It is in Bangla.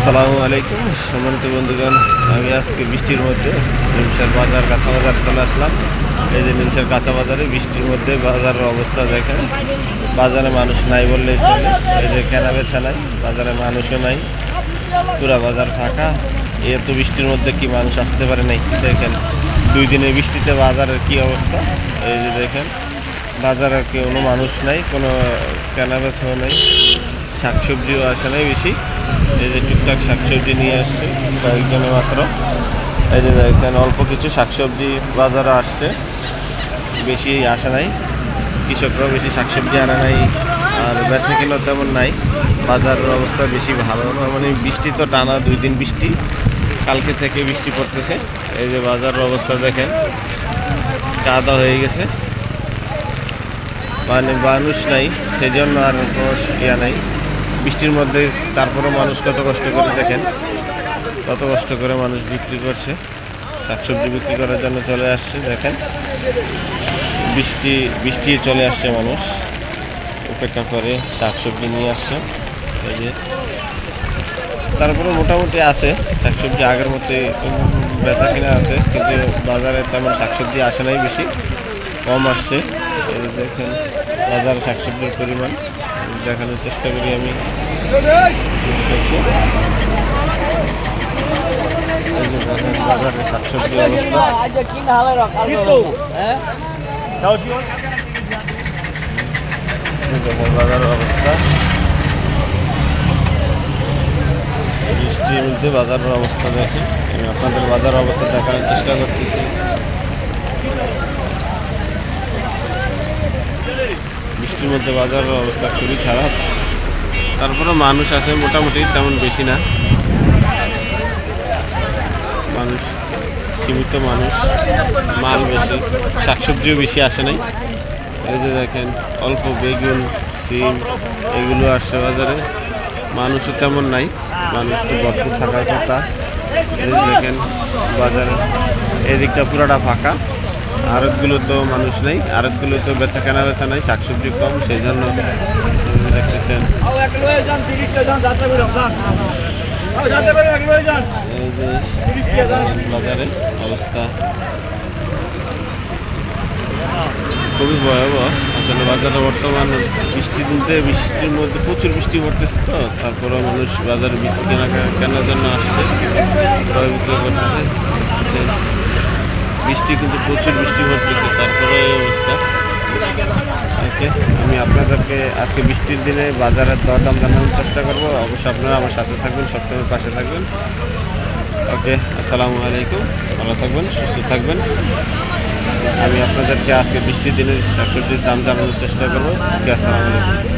আসসালামু আলাইকুম সম্মানিত বন্ধুগণ, আমি আজকে বৃষ্টির মধ্যে নিমসার বাজার কাঁচা বাজার চলে আসলাম। এই যে নিমসার কাঁচা বাজারে বৃষ্টির মধ্যে বাজারের অবস্থা দেখেন। বাজারে মানুষ নাই বললেই চলে। এই যে কেনা বেচা নাই, বাজারে মানুষও নাই, পুরা বাজার ফাঁকা। এত বৃষ্টির মধ্যে কি মানুষ আসতে পারে নাই? দেখেন 2 দিনের বৃষ্টিতে বাজারের কি অবস্থা। এই যে দেখেন বাজারে কোনো মানুষ নাই, কোনো কেনা বেচাও নেই, শাকসবজিও আসে নাই বেশি। এই যে টুকটাক শাকসবজি নিয়ে আসছে কয়েকজনে মাত্র। এই যে দেখেন অল্প কিছু শাকসবজি বাজারে আসছে, বেশি আসে নাই। কৃষকরাও বেশি শাকসবজি আনে নাই, আর বেচা কিনা তেমন নাই। বাজারের অবস্থা বেশি ভালো না, মানে বৃষ্টি তো টানা 2 দিন বৃষ্টি, কালকে থেকে বৃষ্টি পড়তেছে। এই যে বাজারের অবস্থা দেখেন, কাদা হয়ে গেছে, মানে মানুষ নাই, সেই জন্য আর কোনো ইয়া নাই বৃষ্টির মধ্যে। তারপরে মানুষ কত কষ্ট করে, দেখেন কত কষ্ট করে মানুষ বিক্রি করছে, শাকসবজি বিক্রি করার জন্য চলে আসছে। দেখেন বৃষ্টি চলে আসছে, মানুষ অপেক্ষা করে শাকসবজি নিয়ে আসছে। এই যে তারপরে মোটামুটি আছে শাকসবজি, আগের মতো বেচা কিনা আছে, কিন্তু বাজারে তেমন শাকসবজি আসে নাই, বেশি কম আসছে। দেখেন বাজারে শাকসবজির পরিমাণ দেখানোর চেষ্টা করি আমি। বাজারে শাকসবজি অবস্থা বাজারের অবস্থা, বৃষ্টির মধ্যে বাজারের অবস্থা দেখি। আমি আপনাদের বাজার অবস্থা দেখানোর চেষ্টা করতেছি। বৃষ্টির মধ্যে বাজারের অবস্থা খুবই খারাপ। তারপরে মানুষ আছে মোটামুটি, তেমন বেশি না, মানুষ সীমিত মানুষ, মাল বেশি, শাকসবজিও বেশি আসে নাই। এই যে দেখেন অল্প বেগুন, সিম এগুলো আসছে বাজারে, মানুষও তেমন নাই, মানুষ তো ভরপুর থাকার কথা। এই যে দেখেন বাজারে এদিকটা পুরাটা ফাঁকা, আড়তগুলো তো মানুষ নেই, আড়তগুলো তো বেচা কেনা বেচা নাই, শাকসবজি কম, সেই জন্য দেখতেছেন। এই যে বাজারে অবস্থা খুবই ভয়াবহ আসলে। বাজারে বর্তমান বৃষ্টির মধ্যে প্রচুর বৃষ্টি পড়তেছে, তো তারপরে মানুষ বাজারে কেনার জন্য আসছে, ক্রয় বিক্রয় করতেছে। বৃষ্টি কিন্তু প্রচুর বৃষ্টি পড়তেছে, তারপরে এই অবস্থা। ওকে, আমি আপনাদেরকে আজকে বৃষ্টির দিনে বাজারের দরদাম জানানোর চেষ্টা করবো। অবশ্যই আপনারা আমার সাথে থাকবেন, সবসময় পাশে থাকবেন। ওকে, আসসালামু আলাইকুম, ভালো থাকবেন, সুস্থ থাকবেন। আমি আপনাদেরকে আজকে বৃষ্টির দিনে শাকসবজির দাম জানানোর চেষ্টা করবো। ওকে, আসসালামু আলাইকুম।